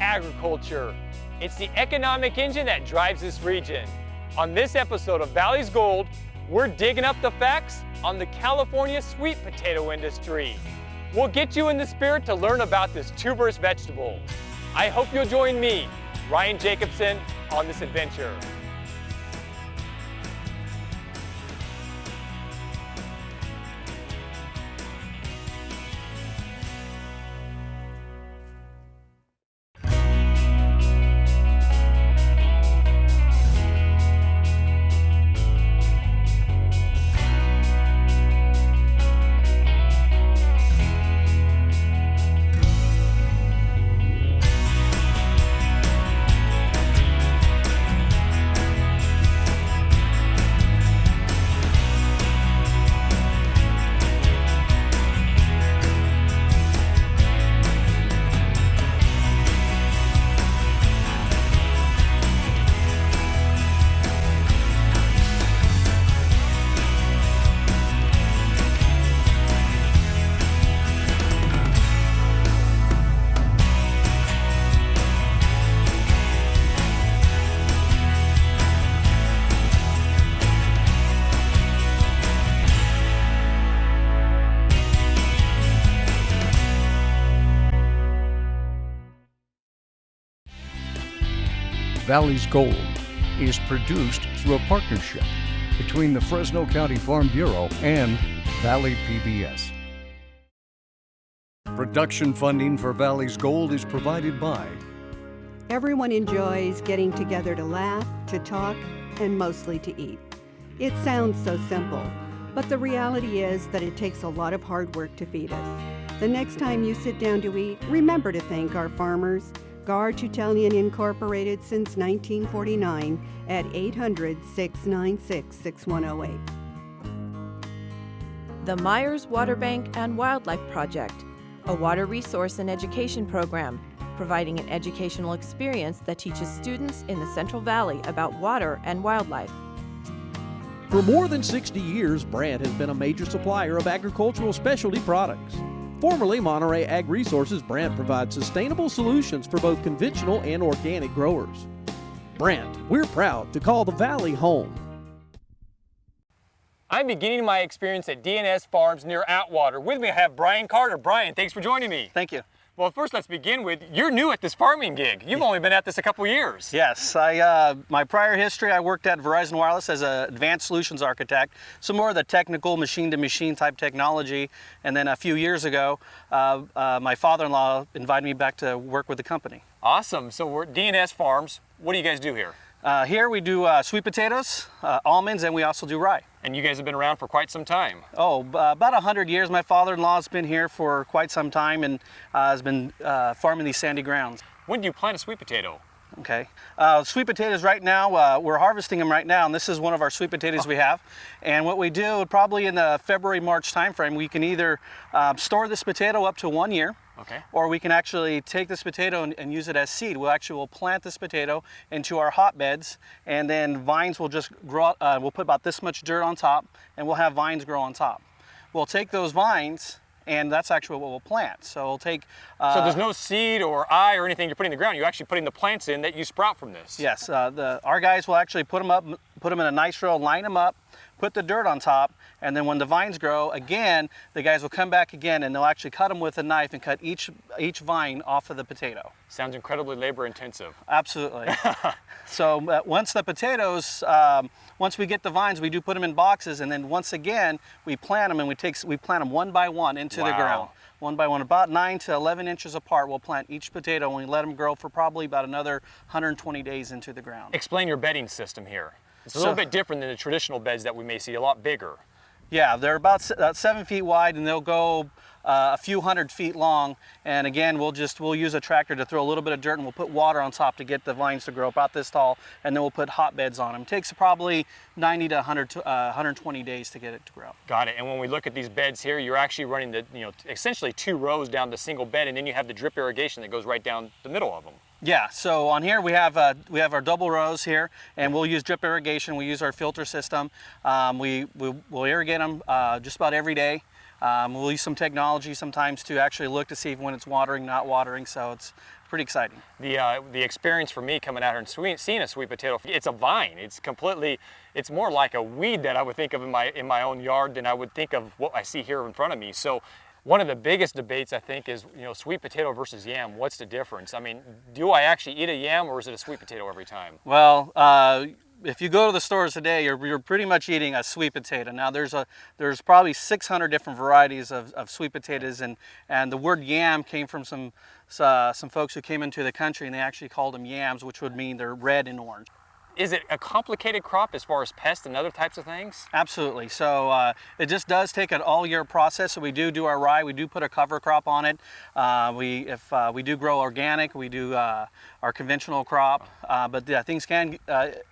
agriculture. It's the economic engine that drives this region. On this episode of Valley's Gold, we're digging up the facts on the California sweet potato industry. We'll get you in the spirit to learn about this tuberous vegetable. I hope you'll join me, Ryan Jacobsen, on this adventure. Valley's Gold is produced through a partnership between the Fresno County Farm Bureau and Valley PBS. Production funding for Valley's Gold is provided by Everyone enjoys getting together to laugh, to talk, and mostly to eat. It sounds so simple, but the reality is that it takes a lot of hard work to feed us. The next time you sit down to eat, remember to thank our farmers. Gar Tutelian Incorporated since 1949 at 800-696-6108. The Myers Water Bank and Wildlife Project, a water resource and education program, providing an educational experience that teaches students in the Central Valley about water and wildlife. For more than 60 years, Brandt has been a major supplier of agricultural specialty products. Formerly Monterey Ag Resources, Brandt provides sustainable solutions for both conventional and organic growers. Brandt, we're proud to call the Valley home. I'm beginning my experience at DNS Farms near Atwater. With me I have Brian Carter. Brian, thanks for joining me. Thank you. Well, first let's begin with, you're new at this farming gig. You've only been at this a couple years. Yes, my prior history, I worked at Verizon Wireless as an advanced solutions architect, some more of the technical machine-to-machine type technology, and then a few years ago, my father-in-law invited me back to work with the company. Awesome, so we're at DNS Farms. What do you guys do here? Here we do sweet potatoes, almonds, and we also do rye. And you guys have been around for quite some time. Oh, about 100 years. My father-in-law's been here for quite some time and has been farming these sandy grounds. When do you plant a sweet potato? Okay. Sweet potatoes right now, we're harvesting them right now, and this is one of our sweet potatoes we have. And what we do, probably in the February-March timeframe, we can either store this potato up to 1 year, okay, or we can actually take this potato and use it as seed. We'll plant this potato into our hotbeds, and then vines will just grow. We'll put about this much dirt on top, and we'll have vines grow on top. We'll take those vines, and that's actually what we'll plant. So we'll take... so there's no seed or eye or anything you're putting in the ground. You're actually putting the plants in that you sprout from this. Yes, our guys will actually put them up, put them in a nice row, line them up, put the dirt on top, and then when the vines grow, again, the guys will come back again and they'll actually cut them with a knife and cut each vine off of the potato. Sounds incredibly labor intensive. Absolutely. So once the potatoes, once we get the vines, we do put them in boxes, and then once again, we plant them, and we plant them one by one into the ground. One by one, about 9 to 11 inches apart, we'll plant each potato, and we let them grow for probably about another 120 days into the ground. Explain your bedding system here. It's a little bit different than the traditional beds that we may see, a lot bigger. Yeah, they're about 7 feet wide, and they'll go a few 100 feet long. And again, we'll use a tractor to throw a little bit of dirt, and we'll put water on top to get the vines to grow about this tall, and then we'll put hotbeds on them. It takes probably 90 to 120 days to get it to grow. Got it. And when we look at these beds here, you're actually running the, essentially 2 rows down the single bed, and then you have the drip irrigation that goes right down the middle of them. Yeah, so on here we have our double rows here, and we'll use drip irrigation. We use our filter system. We'll irrigate them just about every day. We'll use some technology sometimes to actually look to see when it's watering, not watering, so it's pretty exciting. The experience for me coming out here and seeing a sweet potato, it's a vine. It's more like a weed that I would think of in my own yard than I would think of what I see here in front of me. So one of the biggest debates I think is, sweet potato versus yam. What's the difference? I mean, do I actually eat a yam or is it a sweet potato every time? Well, if you go to the stores today, you're pretty much eating a sweet potato. Now there's probably 600 different varieties of sweet potatoes, and the word yam came from some folks who came into the country and they actually called them yams, which would mean they're red and orange. Is it a complicated crop as far as pests and other types of things? Absolutely. So it just does take an all-year process. So we do our rye. We do put a cover crop on it. If we do grow organic, we do our conventional crop. But yeah, things can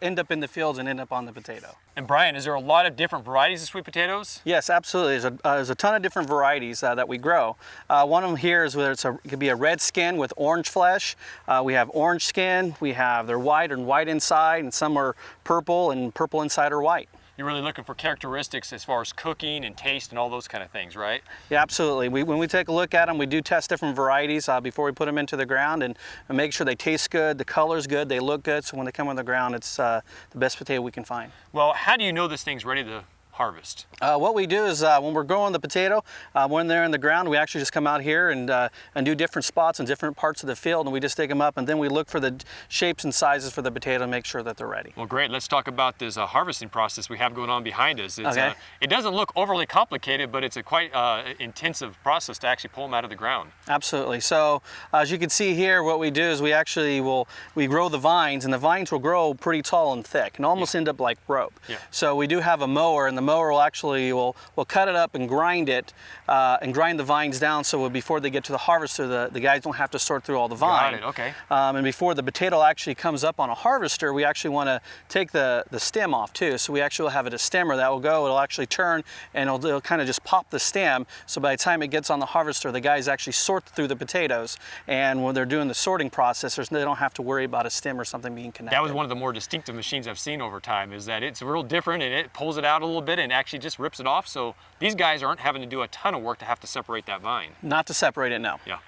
end up in the fields and end up on the potato. And Brian, is there a lot of different varieties of sweet potatoes? Yes, absolutely. There's a ton of different varieties that we grow. One of them here is whether it could be a red skin with orange flesh. We have orange skin. They're white and white inside, and some are purple and purple inside or white. You're really looking for characteristics as far as cooking and taste and all those kind of things, right? Yeah, absolutely. When we take a look at them, we do test different varieties before we put them into the ground and make sure they taste good, the color's good, they look good, so when they come on the ground, it's the best potato we can find. Well, how do you know this thing's ready to harvest? What we do is when we're growing the potato, when they're in the ground, we actually just come out here and do different spots in different parts of the field, and we just dig them up, and then we look for the shapes and sizes for the potato to make sure that they're ready. Well, great. Let's talk about this harvesting process we have going on behind us. Okay. It doesn't look overly complicated, but it's a quite intensive process to actually pull them out of the ground. Absolutely. So as you can see here, what we do is we grow the vines, and the vines will grow pretty tall and thick and almost end up like rope. Yeah. So we do have a mower, and the mower will actually we'll cut it up and grind it and grind the vines down, so before they get to the harvester, the guys don't have to sort through all the vine. Got it. Okay. And before the potato actually comes up on a harvester, we actually want to take the stem off too. So we actually will have a stemmer that will go. It'll actually turn and it'll kind of just pop the stem. So by the time it gets on the harvester, the guys actually sort through the potatoes. And when they're doing the sorting process, they don't have to worry about a stem or something being connected. That was one of the more distinctive machines I've seen over time. Is that it's real different and it pulls it out a little bit and actually just rips it off. So these guys aren't having to do a ton of work to have to separate that vine. Not to separate it, no. Yeah.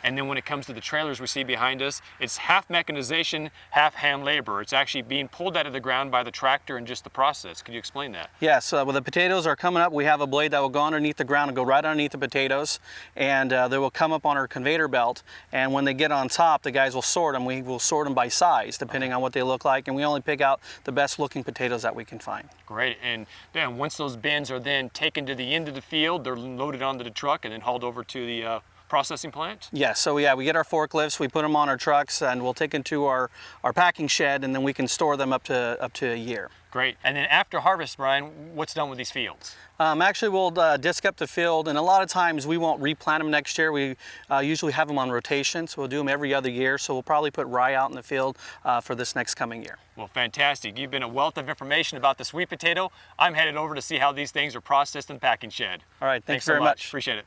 And then when it comes to the trailers we see behind us, it's half mechanization, half hand labor. It's actually being pulled out of the ground by the tractor and just the process. Could you explain that? Yes, when the potatoes are coming up, we have a blade that will go underneath the ground and go right underneath the potatoes, and they will come up on our conveyor belt, and when they get on top, the guys will sort them. We will sort them by size, depending on what they look like, and we only pick out the best looking potatoes that we can find. Great, and then once those bins are then taken to the end of the field, they're loaded onto the truck and then hauled over to the processing plant? Yes, so yeah, we get our forklifts, we put them on our trucks, and we'll take them to our packing shed, and then we can store them up to a year. Great, and then after harvest, Brian, what's done with these fields? Actually, we'll disc up the field, and a lot of times we won't replant them next year. We usually have them on rotation, so we'll do them every other year, so we'll probably put rye out in the field for this next coming year. Well, fantastic. You've been a wealth of information about the sweet potato. I'm headed over to see how these things are processed in the packing shed. All right, thanks so very much. Appreciate it.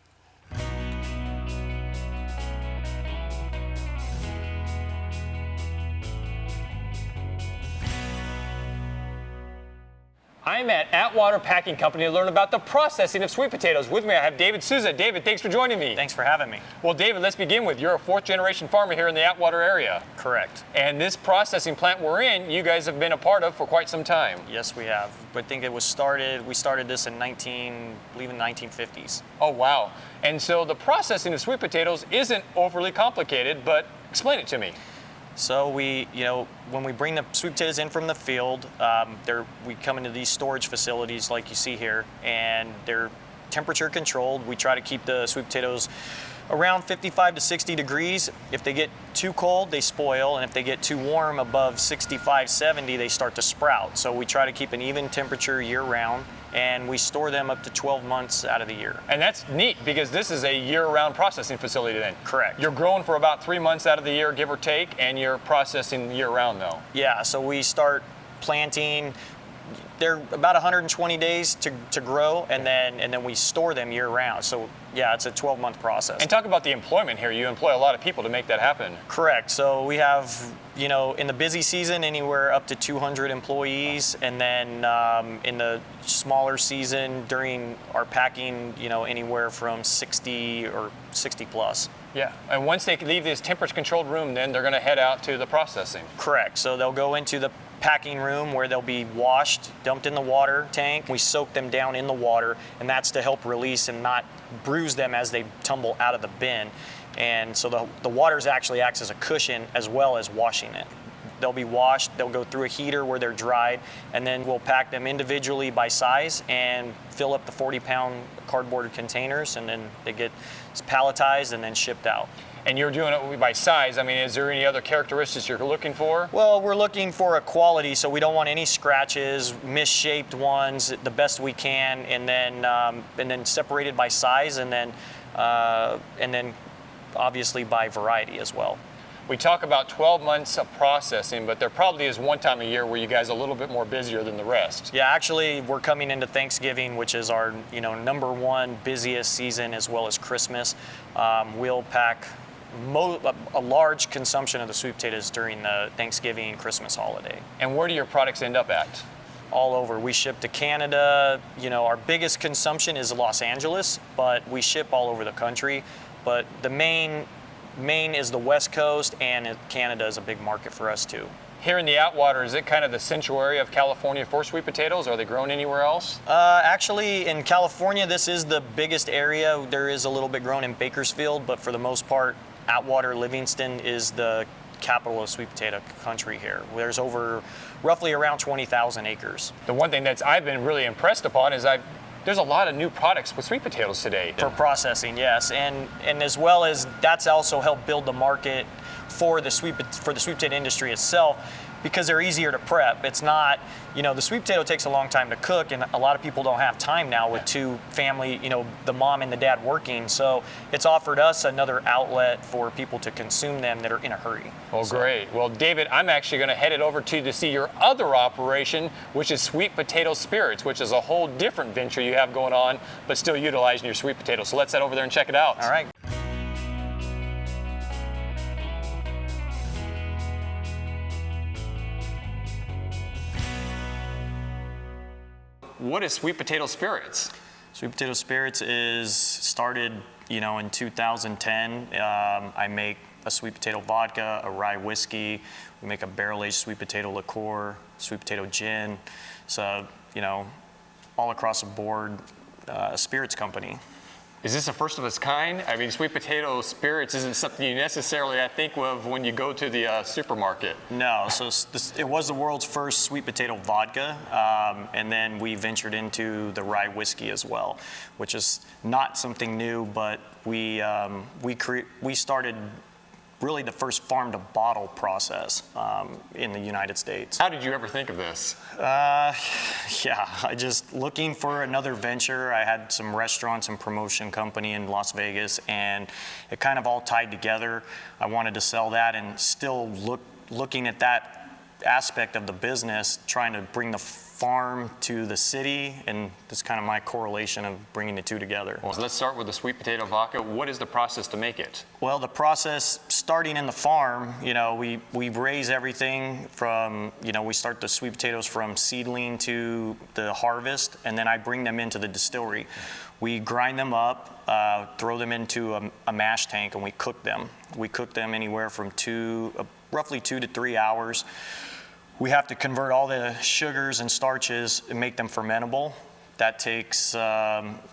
I'm at Atwater Packing Company to learn about the processing of sweet potatoes. With me, I have David Souza. David, thanks for joining me. Thanks for having me. Well, David, let's begin with, you're a fourth-generation farmer here in the Atwater area. Correct. And this processing plant we're in, you guys have been a part of for quite some time. Yes, we have. I think we started this in 1950s. Oh, wow. And so the processing of sweet potatoes isn't overly complicated, but explain it to me. So when we bring the sweet potatoes in from the field, we come into these storage facilities like you see here, and they're temperature controlled. We try to keep the sweet potatoes around 55 to 60 degrees. If they get too cold, they spoil, and if they get too warm, above 65, 70, they start to sprout. So we try to keep an even temperature year-round, and we store them up to 12 months out of the year. And that's neat, because this is a year-round processing facility then. Correct. You're growing for about 3 months out of the year, give or take, and you're processing year-round though. Yeah, so we start planting. They're about 120 days to grow, and then we store them year-round. So yeah, it's a 12-month process. And talk about the employment here. You employ a lot of people to make that happen. Correct. So we have, in the busy season, anywhere up to 200 employees, and then in the smaller season during our packing, anywhere from 60 or 60 plus. Yeah, and once they leave this temperature-controlled room, then they're going to head out to the processing. Correct. So they'll go into the packing room where they'll be washed, dumped in the water tank. We soak them down in the water, and that's to help release and not bruise them as they tumble out of the bin. And so the water actually acts as a cushion as well as washing it. They'll be washed, they'll go through a heater where they're dried, and then we'll pack them individually by size and fill up the 40-pound cardboard containers, and then they get palletized and then shipped out. And you're doing it by size. I mean, is there any other characteristics you're looking for? Well, we're looking for a quality, so we don't want any scratches, misshaped ones, the best we can, and then separated by size, and then obviously by variety as well. We talk about 12 months of processing, but there probably is one time a year where you guys are a little bit more busier than the rest. Yeah, actually, we're coming into Thanksgiving, which is our number one busiest season, as well as Christmas. We'll pack a large consumption of the sweet potatoes during the Thanksgiving and Christmas holiday. And where do your products end up at? All over. We ship to Canada. Our biggest consumption is Los Angeles, but we ship all over the country. But the Maine is the West Coast, and Canada is a big market for us too. Here in the Atwater, is it kind of the central area of California for sweet potatoes? Are they grown anywhere else? Actually, in California, this is the biggest area. There is a little bit grown in Bakersfield, but for the most part, Atwater, Livingston is the capital of sweet potato country here. There's roughly around 20,000 acres. The one thing that I've been really impressed upon is there's a lot of new products with sweet potatoes today. For processing, yes, and as well as that's also helped build the market for the sweet potato industry itself, because they're easier to prep. It's not, the sweet potato takes a long time to cook, and a lot of people don't have time now with two family, the mom and the dad working. So it's offered us another outlet for people to consume them that are in a hurry. Well, great. Well, David, I'm actually going to head it over to see your other operation, which is Sweet Potato Spirits, which is a whole different venture you have going on, but still utilizing your sweet potatoes. So let's head over there and check it out. All right. What is Sweet Potato Spirits? Sweet Potato Spirits is started, in 2010. I make a sweet potato vodka, a rye whiskey. We make a barrel-aged sweet potato liqueur, sweet potato gin. So, all across the board, a spirits company. Is this a first of its kind? I mean, sweet potato spirits isn't something you necessarily, I think, of when you go to the supermarket. No, so it was the world's first sweet potato vodka, and then we ventured into the rye whiskey as well, which is not something new, but we started really the first farm-to-bottle process in the United States. How did you ever think of this? I just looking for another venture. I had some restaurants and promotion company in Las Vegas, and it kind of all tied together. I wanted to sell that, and still looking at that aspect of the business, trying to bring the farm to the city, and that's kind of my correlation of bringing the two together. Well, so let's start with the sweet potato vodka. What is the process to make it? Well, the process, starting in the farm, we raise everything from, we start the sweet potatoes from seedling to the harvest, and then I bring them into the distillery. We grind them up, throw them into a mash tank, and we cook them. We cook them anywhere from roughly 2 to 3 hours. We have to convert all the sugars and starches and make them fermentable. That takes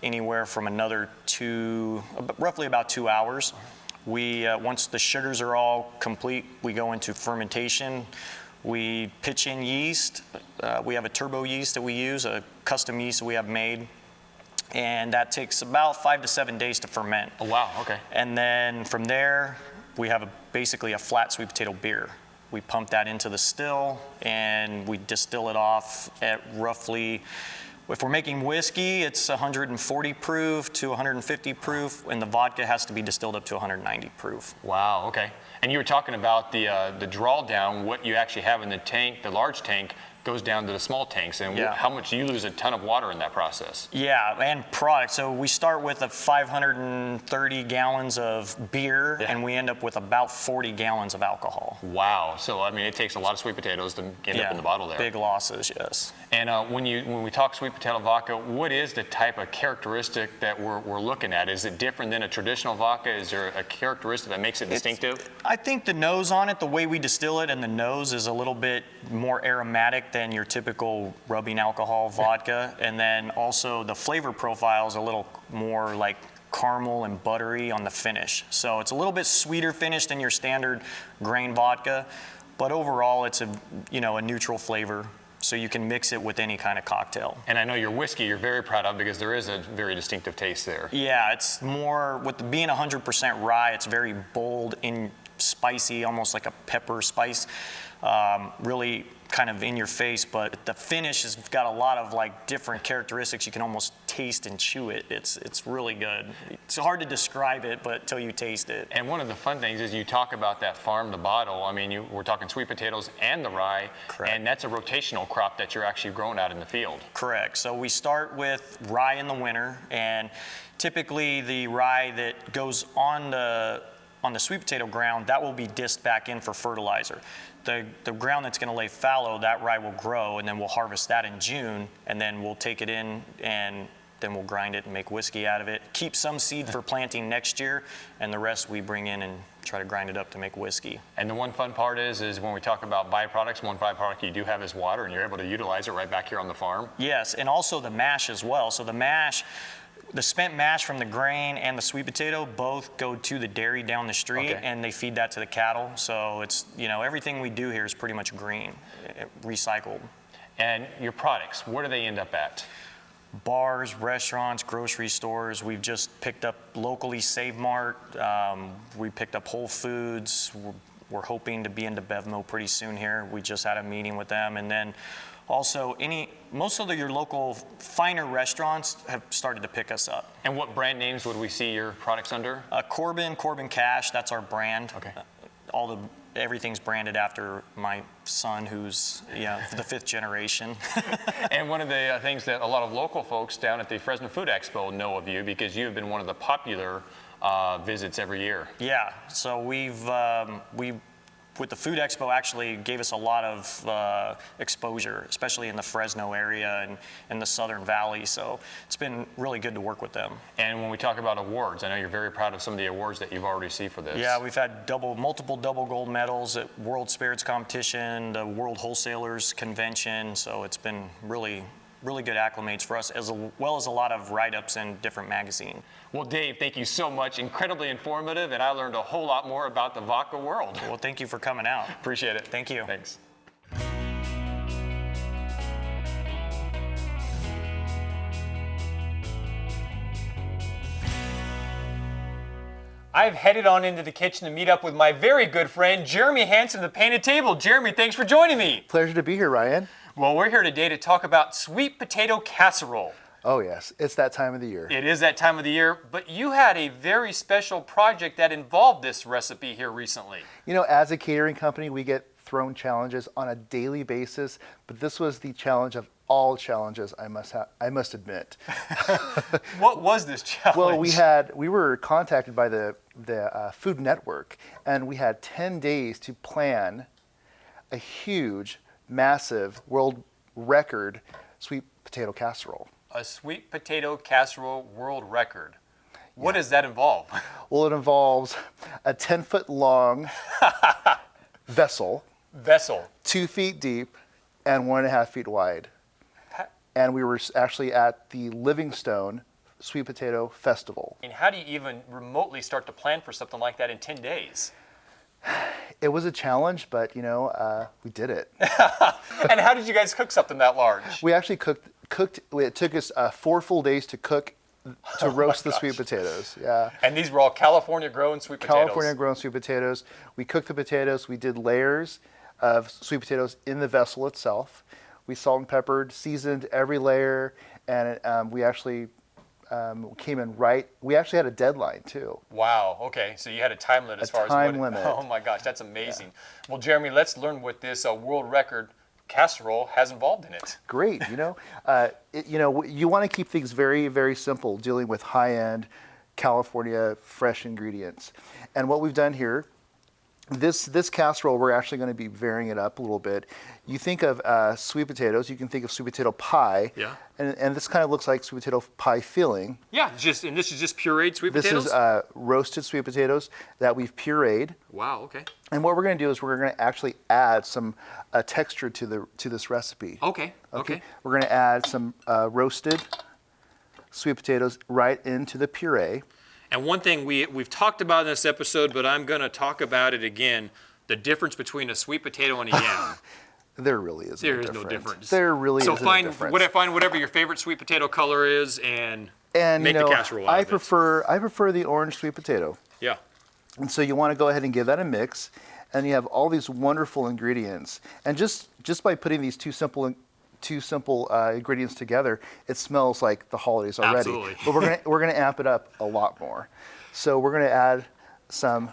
anywhere from roughly about 2 hours. Once the sugars are all complete, we go into fermentation. We pitch in yeast. We have a turbo yeast that we use, a custom yeast that we have made. And that takes about 5 to 7 days to ferment. Oh, wow, okay. And then from there, we have basically a flat sweet potato beer. We pump that into the still, and we distill it off at roughly, if we're making whiskey, it's 140 proof to 150 proof, and the vodka has to be distilled up to 190 proof. Wow, okay. And you were talking about the draw down, what you actually have in the tank, the large tank, goes down to the small tanks, and Yeah. how much you lose a ton of water in that process. Yeah, and product. So we start with 530 gallons of beer, and we end up with about 40 gallons of alcohol. Wow. So I mean, it takes a lot of sweet potatoes to end up in the bottle there. Big losses, yes. And when we talk sweet potato vodka, what is the type of characteristic that we're looking at? Is it different than a traditional vodka? Is there a characteristic that makes it distinctive? I think the nose on it, the way we distill it, and the nose is a little bit more aromatic than your typical rubbing alcohol vodka. And then also the flavor profile is a little more like caramel and buttery on the finish. So it's a little bit sweeter finish than your standard grain vodka, but overall it's a neutral flavor. So you can mix it with any kind of cocktail. And I know your whiskey you're very proud of because there is a very distinctive taste there. Yeah, it's more, with being 100% rye, it's very bold and spicy, almost like a pepper spice. Really kind of in your face, but the finish has got a lot of like different characteristics. You can almost taste and chew it. It's really good. It's hard to describe it, but until you taste it. And one of the fun things is you talk about that farm to bottle. I mean, we're talking sweet potatoes and the rye. Correct. And that's a rotational crop that you're actually growing out in the field. Correct. So we start with rye in the winter, and typically the rye that goes on the sweet potato ground, that will be disked back in for fertilizer. The ground that's going to lay fallow, that rye will grow, and then we'll harvest that in June, and then we'll take it in, and then we'll grind it and make whiskey out of it. Keep some seed for planting next year, and the rest we bring in and try to grind it up to make whiskey. And the one fun part is when we talk about byproducts, one byproduct you do have is water, and you're able to utilize it right back here on the farm. Yes, and also the mash as well. So the mash, the spent mash from the grain and the sweet potato both go to the dairy down the street, and they feed that to the cattle. So it's, everything we do here is pretty much green, recycled. And your products, where do they end up at? Bars, restaurants, grocery stores. We've just picked up locally Save Mart. We picked up Whole Foods. We're hoping to be into Bevmo pretty soon here. We just had a meeting with them. And then also, most of your local finer restaurants have started to pick us up. And what brand names would we see your products under? Corbin Cash, that's our brand. Okay. Everything's branded after my son, who's the 5th generation. And one of the things that a lot of local folks down at the Fresno Food Expo know of you, because you have been one of the popular visits every year. Yeah, so we with the Food Expo actually gave us a lot of exposure, especially in the Fresno area and in the Southern Valley. So it's been really good to work with them. And when we talk about awards, I know you're very proud of some of the awards that you've already received for this. Yeah, we've had multiple double gold medals at World Spirits Competition, the World Wholesalers Convention. So it's been really good acclimates for us, as well as a lot of write-ups in different magazines. Well, Dave, thank you so much. Incredibly informative, and I learned a whole lot more about the vodka world. Well, thank you for coming out. Appreciate it. Thank you. Thanks. I've headed on into the kitchen to meet up with my very good friend, Jeremy Hansen of the Painted Table. Jeremy, thanks for joining me. Pleasure to be here, Ryan. Well, we're here today to talk about sweet potato casserole. Oh yes, it's that time of the year. It is that time of the year, but you had a very special project that involved this recipe here recently. As a catering company, we get thrown challenges on a daily basis, but this was the challenge of all challenges, I must admit. What was this challenge? Well, we were contacted by the Food Network, and we had 10 days to plan a huge, massive world record sweet potato casserole. A sweet potato casserole world record. What does that involve? Well, it involves a 10-foot long vessel, 2 feet deep, and 1.5 feet wide. And we were actually at the Livingstone Sweet Potato Festival. And how do you even remotely start to plan for something like that in 10 days? It was a challenge, but we did it. And how did you guys cook something that large? We actually cooked. It took us 4 full days to cook, to roast the sweet potatoes. Yeah. And these were all California grown sweet potatoes. California grown sweet potatoes. We cooked the potatoes. We did layers of sweet potatoes in the vessel itself. We salt and peppered, seasoned every layer, and we actually came in right. We actually had a deadline too. Wow. Okay. So you had a time limit as far as time limit. Oh my gosh, that's amazing. Yeah. Well, Jeremy, let's learn what this world record casserole has involved in it. Great, you want to keep things very, very simple, dealing with high-end California fresh ingredients. And what we've done here, this casserole, we're actually going to be varying it up a little bit. You think of sweet potatoes, you can think of sweet potato pie. Yeah. And this kind of looks like sweet potato pie filling. Yeah, and this is just pureed sweet potatoes? This is roasted sweet potatoes that we've pureed. Wow, okay. And what we're going to do is we're going to actually add some texture to this recipe. Okay. We're going to add some roasted sweet potatoes right into the puree. And one thing we've talked about in this episode, but I'm going to talk about it again, the difference between a sweet potato and a yam. There really isn't There a is difference. no difference. There really isn't a difference. So find whatever your favorite sweet potato color is and make the casserole out of it. I prefer the orange sweet potato. Yeah. And so you want to go ahead and give that a mix, and you have all these wonderful ingredients. And just by putting these two simple ingredients together, it smells like the holidays already. Absolutely. But we're gonna amp it up a lot more. So we're gonna add some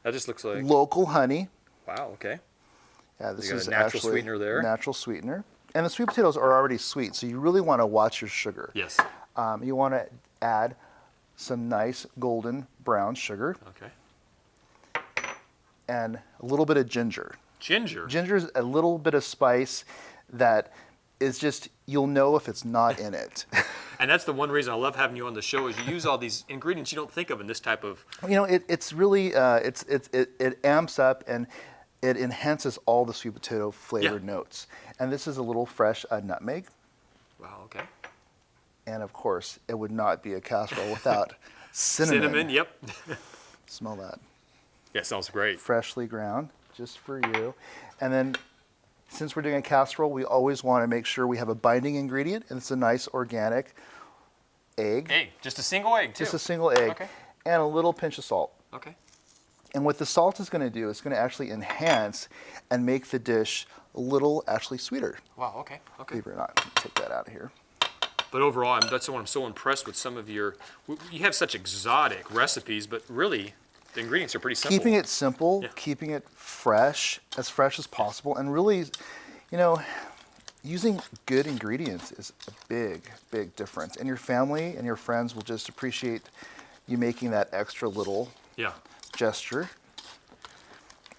That just looks like local honey. Wow, okay. Yeah, this You got is a natural actually sweetener there. Natural sweetener. And the sweet potatoes are already sweet, so you really want to watch your sugar. Yes. You want to add some nice golden brown sugar. Okay. And a little bit of ginger. Ginger? Ginger is a little bit of spice that is just, you'll know if it's not in it. And that's the one reason I love having you on the show is you use all these ingredients you don't think of in this type of... It's really, it amps up and it enhances all the sweet potato flavored notes. And this is a little fresh nutmeg. Wow, okay. And of course, it would not be a casserole without cinnamon. Cinnamon, yep. Smell that. Yeah, sounds great. Freshly ground, just for you. And then, since we're doing a casserole, we always want to make sure we have a binding ingredient, and it's a nice organic egg. Egg, just a single egg, too? Just a single egg. Okay. And a little pinch of salt. Okay. And what the salt is going to do, it's going to actually enhance and make the dish a little actually sweeter. Wow, okay. Believe it or not. Take that out of here. But overall, that's why I'm so impressed with some of you have such exotic recipes, but really, the ingredients are pretty simple. Keeping it simple, keeping it fresh as possible, and really, using good ingredients is a big, big difference. And your family and your friends will just appreciate you making that extra little gesture.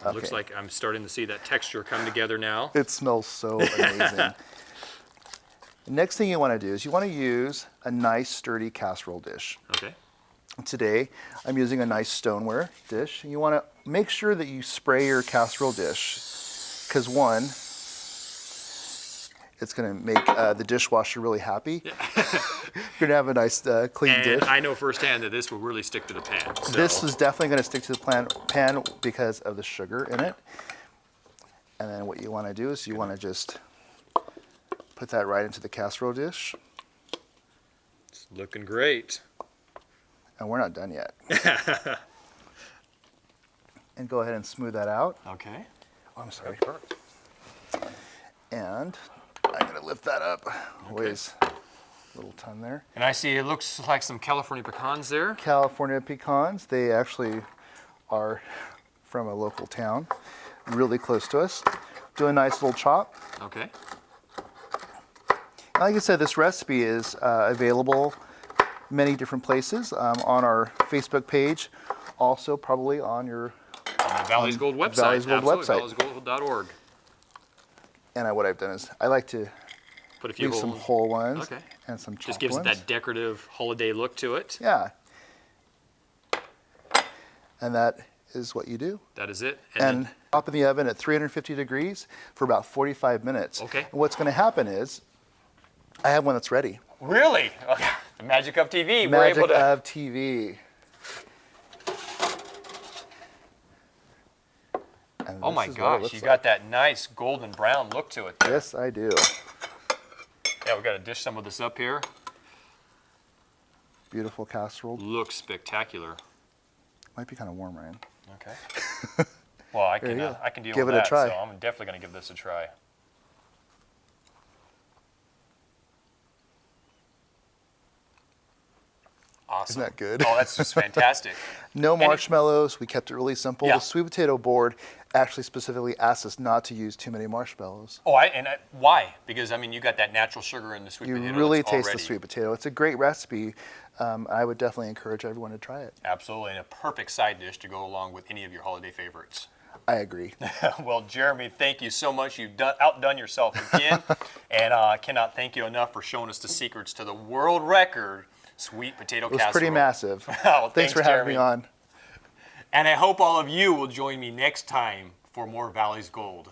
It looks like I'm starting to see that texture come together now. It smells so amazing. The next thing you want to do is you want to use a nice sturdy casserole dish. Okay. Today, I'm using a nice stoneware dish. You want to make sure that you spray your casserole dish, because one, it's going to make the dishwasher really happy. Yeah. You're going to have a nice clean dish. I know firsthand that this will really stick to the pan. So. This is definitely going to stick to the pan because of the sugar in it. And then what you want to do is you want to just put that right into the casserole dish. It's looking great. And we're not done yet. And go ahead and smooth that out. Okay. Oh, I'm sorry. And I'm going to lift that up. Weighs a little ton there. And I see it looks like some California pecans there. California pecans. They actually are from a local town, really close to us. Do a nice little chop. Okay. Like I said, this recipe is available many different places on our Facebook page, also probably on your Valley's Gold website. Valley's Gold website. Valley'sGold.org. And what I've done is I like to put a few some whole ones okay. and some chopped just gives ones. it that decorative holiday look to it. Yeah. And that is what you do. That is it. And pop in the oven at 350 degrees for about 45 minutes. Okay. And what's going to happen is I have one that's ready. Really? Okay. The magic of TV. Magic We're able to... of TV. And oh my gosh, you got that nice golden brown look to it there. Yes, I do. Yeah, we got to dish some of this up here. Beautiful casserole. Looks spectacular. Might be kind of warm, Ryan. Okay. Well, I can deal give with it that, a try. so I'm definitely going to give this a try. Awesome. Isn't that good? Oh, that's just fantastic. No marshmallows. We kept it really simple. Yeah. The sweet potato board actually specifically asked us not to use too many marshmallows. Oh, why? Because, I mean, you got that natural sugar in the sweet potato. You really that's taste already... the sweet potato. It's a great recipe. I would definitely encourage everyone to try it. Absolutely, and a perfect side dish to go along with any of your holiday favorites. I agree. Well, Jeremy, thank you so much. You've outdone yourself again, and I cannot thank you enough for showing us the secrets to the world record sweet potato casserole. It was pretty massive. Oh, thanks for having me on. And I hope all of you will join me next time for more Valley's Gold.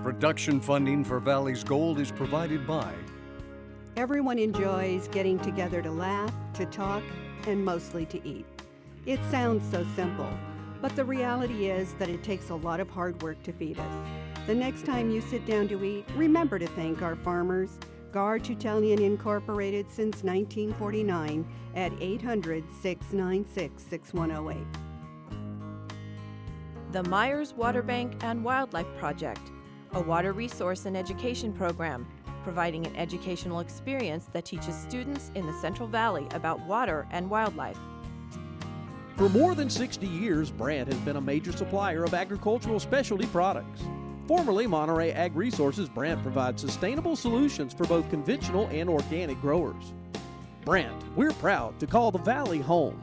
Production funding for Valley's Gold is provided by Everyone enjoys getting together to laugh, to talk, and mostly to eat. It sounds so simple, but the reality is that it takes a lot of hard work to feed us. The next time you sit down to eat, remember to thank our farmers, Gar Tutelian Incorporated since 1949 at 800-696-6108. The Myers Water Bank and Wildlife Project, a water resource and education program, providing an educational experience that teaches students in the Central Valley about water and wildlife. For more than 60 years, Brandt has been a major supplier of agricultural specialty products. Formerly Monterey Ag Resources, Brandt provides sustainable solutions for both conventional and organic growers. Brandt, we're proud to call the Valley home.